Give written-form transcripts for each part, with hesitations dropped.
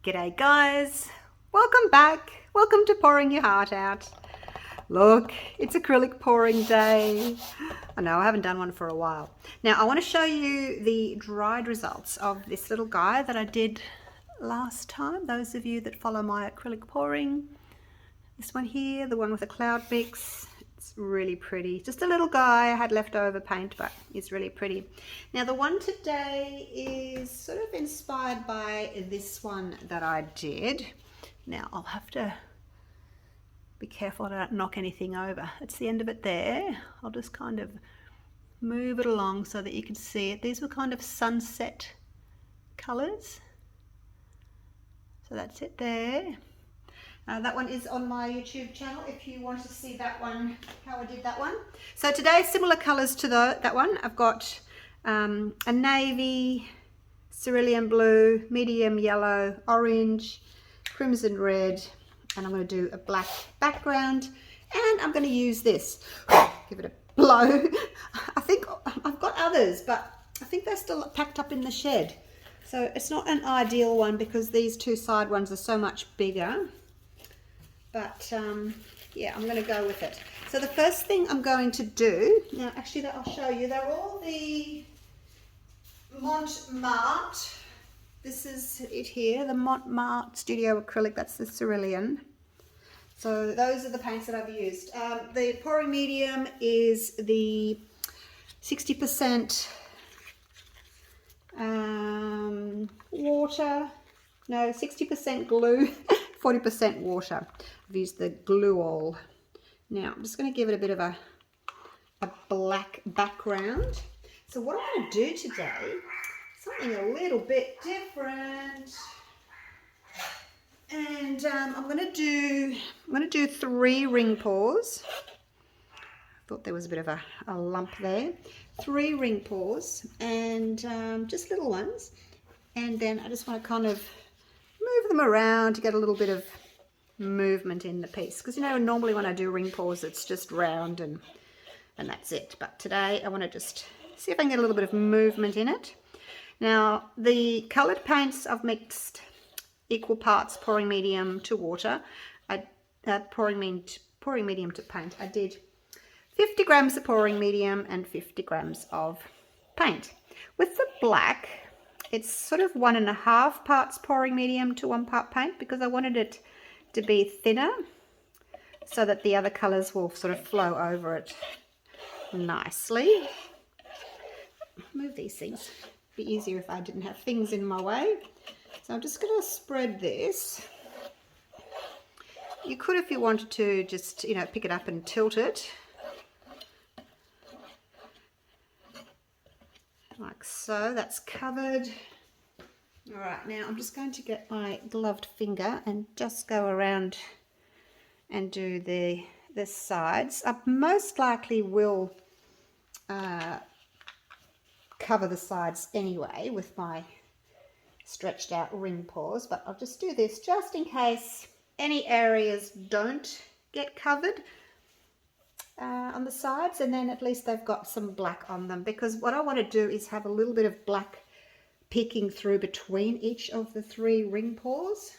G'day guys, welcome back, welcome to Pouring Your Heart Out. Look, it's acrylic pouring day. I know I haven't done one for a while. Now I want to show you the dried results of this little guy that I did last time. Those of you that follow my acrylic pouring, this one here, the one with the cloud mix, it's really pretty. Just a little guy, I had leftover paint, but it's really pretty. Now the one today is sort of inspired by this one that I did. Now I'll have to be careful I don't knock anything over. It's the end of it there. I'll just kind of move it along so that you can see it. These were kind of sunset colors. So that's it there. That one is on my YouTube channel if you want to see that one, how I did that one. So today, similar colors to that one. I've got a navy, cerulean blue, medium yellow, orange, crimson red, and I'm going to do a black background, and I'm going to use this. Give it a blow. I think I've got others, but I think they're still packed up in the shed. So it's not an ideal one because these two side ones are so much bigger. But yeah, I'm going to go with it. So the first thing I'm going to do, now actually I'll show you, they're all the Mont Marte. This is it here, the Mont Marte Studio Acrylic, that's the cerulean. So those are the paints that I've used. The pouring medium is the 60% water, no, 60% glue, 40% water. I've used the glue all. Now I'm just going to give it a bit of a black background. So what I'm going to do today, something a little bit different, and I'm going to do 3 ring pours. I thought there was a bit of a lump there. 3 ring pours, and just little ones, and then I just want to kind of move them around to get a little bit of movement in the piece, because you know normally when I do ring pours it's just round and that's it, but today I want to just see if I can get a little bit of movement in it. Now the coloured paints I've mixed equal parts pouring medium to water. Pouring medium to paint. I did 50 grams of pouring medium and 50 grams of paint. With the black, it's sort of 1.5 parts pouring medium to 1 part paint, because I wanted it to be thinner so that the other colours will sort of flow over it nicely. Move these things. It'd be easier if I didn't have things in my way. So I'm just going to spread this. You could, if you wanted to, just, you know, pick it up and tilt it. Like so, that's covered. All right, now I'm just going to get my gloved finger and just go around and do the sides. I most likely will cover the sides anyway with my stretched out ring pours, but I'll just do this just in case any areas don't get covered on the sides, and then at least they've got some black on them, because what I want to do is have a little bit of black peeking through between each of the 3 ring pours,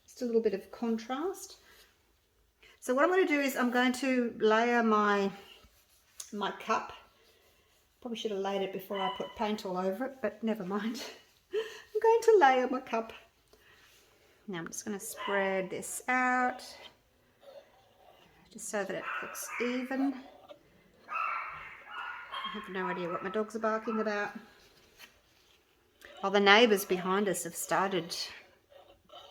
just a little bit of contrast. So what I'm going to do is I'm going to layer my cup. Probably should have laid it before I put paint all over it, but never mind. I'm going to layer my cup. Now I'm just going to spread this out just so that it looks even. I have no idea what my dogs are barking about. Well, the neighbours behind us have started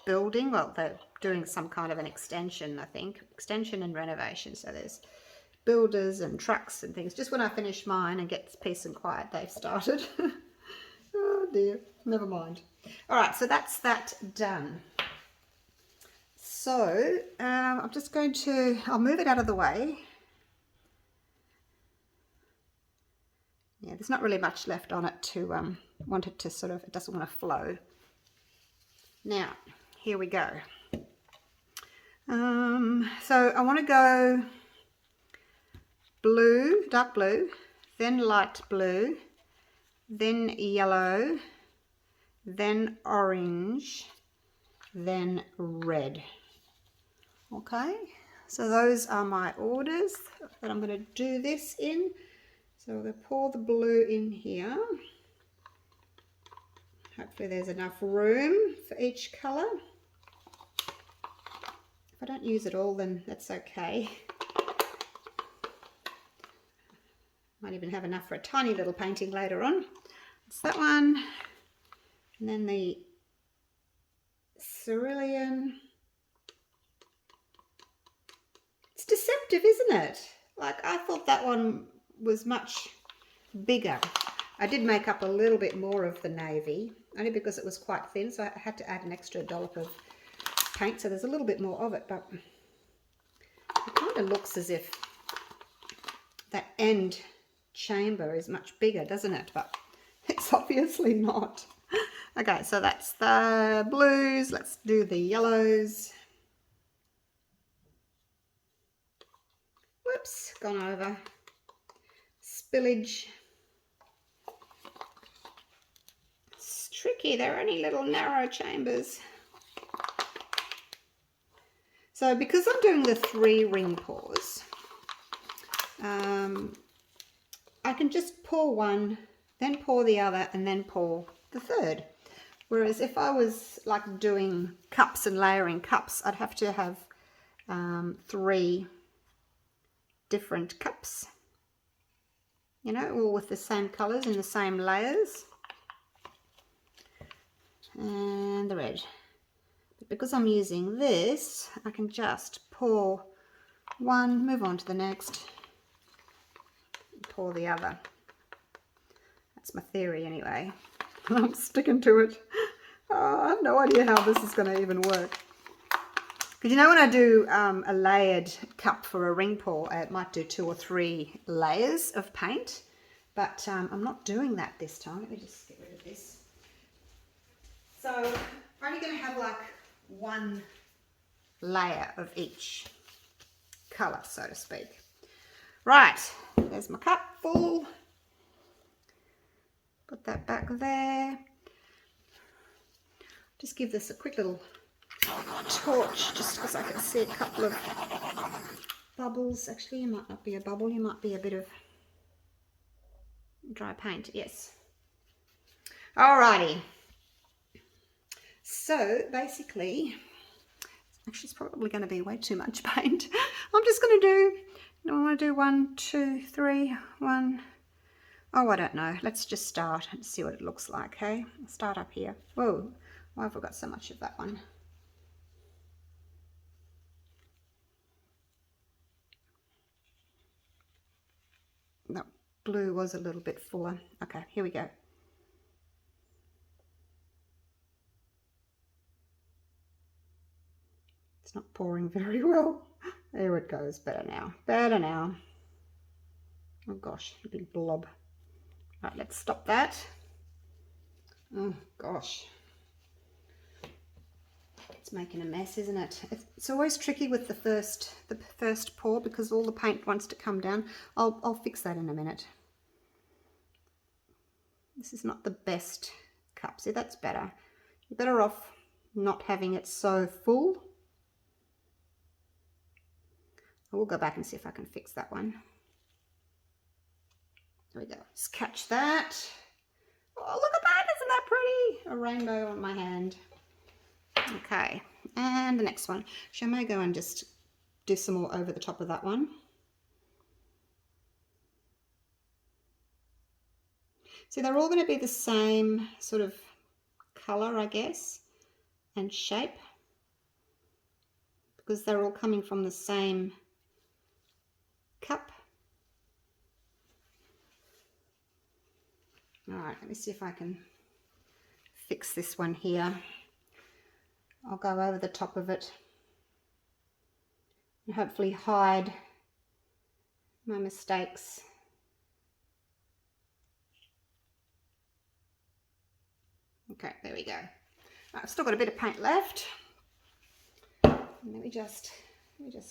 building. Well, they're doing some kind of an extension, I think. Extension and renovation. So there's builders and trucks and things. Just when I finish mine and get peace and quiet, they've started. Oh dear, never mind. All right, so that's that done. So I'm just going to, I'll move it out of the way. Yeah, there's not really much left on it to want it to sort of, it doesn't want to flow. Now, here we go. So I want to go blue, dark blue, then light blue, then yellow, then orange, then red. Okay, so those are my orders that I'm going to do this in. So I'm going to pour the blue in here. Hopefully there's enough room for each colour. If I don't use it all, then that's okay. Might even have enough for a tiny little painting later on. It's that one. And then the cerulean. It's deceptive, isn't it? Like, I thought that one was much bigger. I did make up a little bit more of the navy, only because it was quite thin, so I had to add an extra dollop of paint, so there's a little bit more of it, but it kind of looks as if that end chamber is much bigger, doesn't it? But it's obviously not. Okay, so that's the blues. Let's do the yellows. Whoops, gone over. Spillage. It's tricky, they're only little narrow chambers. So because I'm doing the 3 ring pours, I can just pour one, then pour the other, and then pour the third. Whereas if I was like doing cups and layering cups, I'd have to have 3 different cups, you know, all with the same colours in the same layers. And the red. But because I'm using this, I can just pour one, move on to the next, pour the other. That's my theory anyway. I'm sticking to it. Oh, I have no idea how this is going to even work. Because you know, when I do a layered cup for a ring pour, I might do 2 or 3 layers of paint. But I'm not doing that this time. Let me just get rid of this. So I'm only going to have like 1 layer of each colour, so to speak. Right, there's my cup full. Put that back there. Just give this a quick little torch, just because I can see a couple of bubbles. Actually, you might not be a bubble, you might be a bit of dry paint. Yes. Alrighty. So basically, actually it's probably going to be way too much paint. I'm just going to do, I want to do 1, 2, 3, 1. Oh, I don't know. Let's just start and see what it looks like, okay? I'll start up here. Whoa, why have I got so much of that one? No, blue was a little bit fuller. Okay, here we go. It's not pouring very well. There it goes. Better now. Better now. Oh gosh, a big blob. Right, let's stop that. Oh gosh. It's making a mess, isn't it? It's always tricky with the first pour because all the paint wants to come down. I'll fix that in a minute. This is not the best cup. See, that's better. You're better off not having it so full. I will go back and see if I can fix that one. There we go. Just catch that. Oh, look at that. Isn't that pretty? A rainbow on my hand. Okay. And the next one. Actually, I may go and just do some more over the top of that one. So they're all going to be the same sort of colour, I guess, and shape, because they're all coming from the same cup. All right, let me see if I can fix this one here. I'll go over the top of it and hopefully hide my mistakes. Okay, there we go. Right, I've still got a bit of paint left. Let me just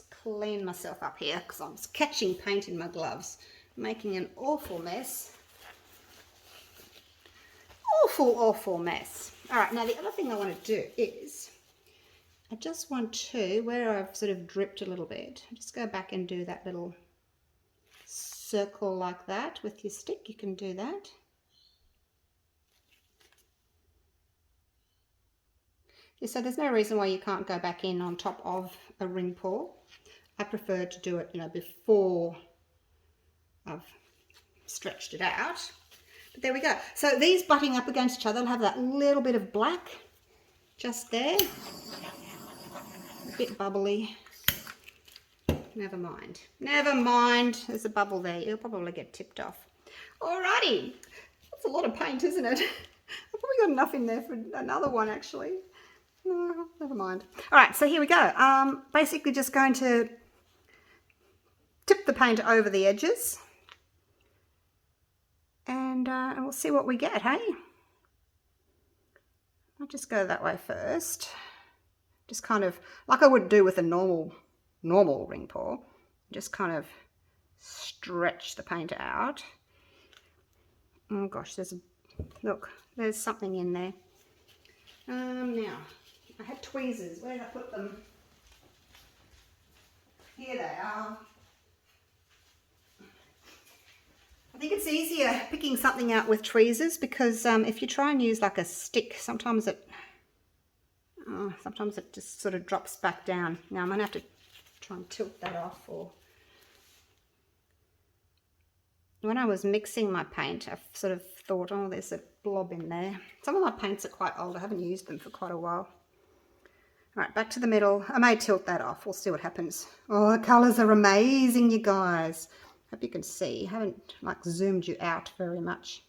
clean myself up here because I'm catching paint in my gloves, making an awful mess. Awful mess. All right, now the other thing I want to do is I just want to, where I've sort of dripped a little bit, just go back and do that little circle like that with your stick. You can do that. Yeah, so there's no reason why you can't go back in on top of a ring pour. I prefer to do it, you know, before I've stretched it out. But there we go. So these butting up against each other will have that little bit of black just there. A bit bubbly. Never mind. Never mind. There's a bubble there. It'll probably get tipped off. Alrighty. That's a lot of paint, isn't it? I've probably got enough in there for another one, actually. No, never mind. Alright, so here we go. Basically just going to tip the paint over the edges. And we'll see what we get, hey? I'll just go that way first. Just kind of, like I would do with a normal ring pour. Just kind of stretch the paint out. Oh gosh, look, there's something in there. Now, I had tweezers. Where did I put them? Here they are. I think it's easier picking something out with tweezers because if you try and use like a stick, sometimes it just sort of drops back down. Now I'm going to have to try and tilt that off. Or when I was mixing my paint, I sort of thought, oh, there's a blob in there. Some of my paints are quite old. I haven't used them for quite a while. All right, back to the middle. I may tilt that off. We'll see what happens. Oh, the colours are amazing, you guys. Hope you can see. I haven't like zoomed you out very much.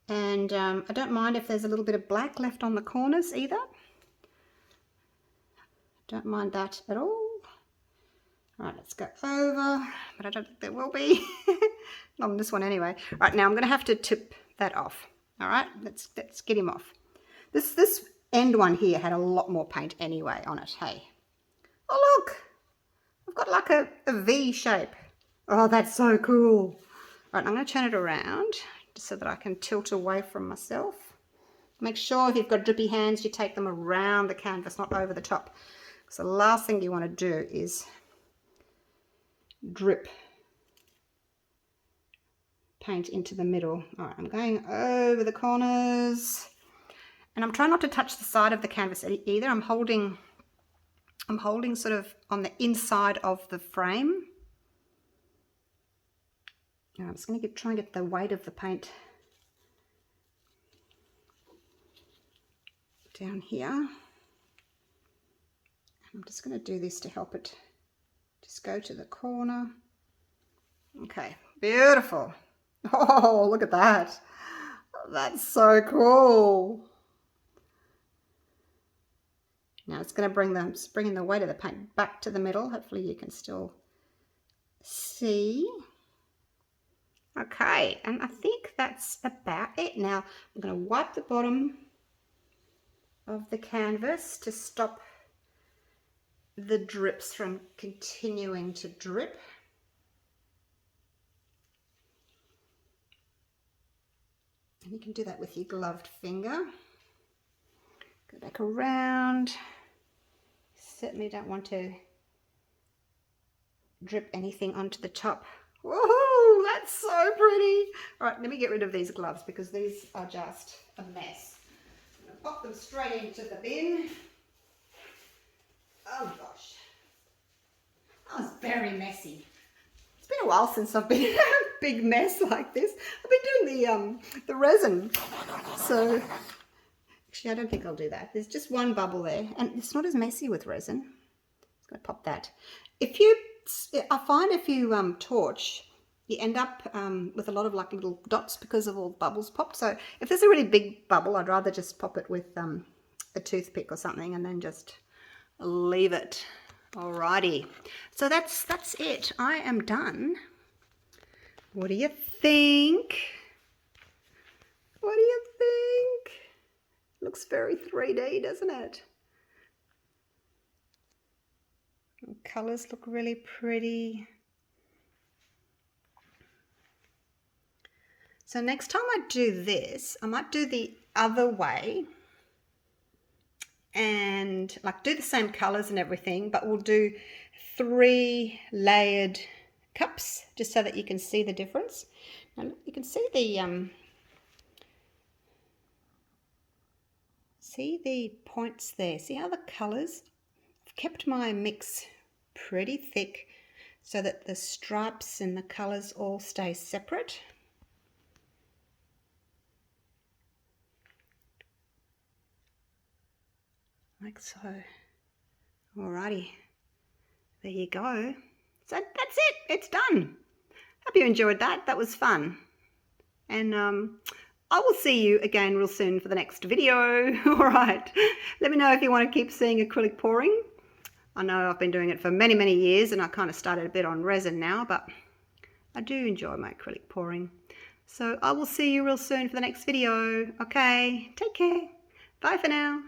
And I don't mind if there's a little bit of black left on the corners either. Don't mind that at all. All right, let's go over, but I don't think there will be. Not on this one anyway. All right, now I'm going to have to tip that off. All right, let's get him off. This end one here had a lot more paint anyway on it, hey. Oh, look, I've got like a V shape. Oh, that's so cool. All right, I'm going to turn it around just so that I can tilt away from myself. Make sure if you've got drippy hands, you take them around the canvas, not over the top. Because the last thing you want to do is drip paint into the middle. All right, I'm going over the corners. And I'm trying not to touch the side of the canvas either. I'm holding sort of on the inside of the frame. Now I'm just going to try and get the weight of the paint down here. I'm just going to do this to help it just go to the corner. Okay, beautiful. Oh, look at that. That's so cool. Now it's going to bring the weight of the paint back to the middle. Hopefully you can still see. Okay, and I think that's about it. Now I'm going to wipe the bottom of the canvas to stop the drips from continuing to drip. And you can do that with your gloved finger. Go back around. Certainly don't want to drip anything onto the top. Woohoo! That's so pretty. All right, let me get rid of these gloves because these are just a mess. I'm going to pop them straight into the bin. Oh gosh. That was very messy. It's been a while since I've been in a big mess like this. I've been doing the resin. So actually I don't think I'll do that. There's just one bubble there and it's not as messy with resin. Just going to pop that. I find if you torch, you end up with a lot of like little dots because of all the bubbles popped. So if there's a really big bubble, I'd rather just pop it with a toothpick or something and then just leave it. Alrighty, so that's it. I am done. What do you think? What do you think? Looks very 3D, doesn't it? The colors look really pretty. So next time I do this, I might do the other way and and like do the same colors and everything, but we'll do 3 layered cups just so that you can see the difference. Now you can see the points there. See how the colors? I've kept my mix pretty thick so that the stripes and the colors all stay separate. Like so. Alrighty, there you go. So that's it, it's done. Hope you enjoyed that. That was fun. And I will see you again real soon for the next video. Alright, let me know if you want to keep seeing acrylic pouring. I know I've been doing it for many, many years and I kind of started a bit on resin now, but I do enjoy my acrylic pouring. So I will see you real soon for the next video. Okay, take care. Bye for now.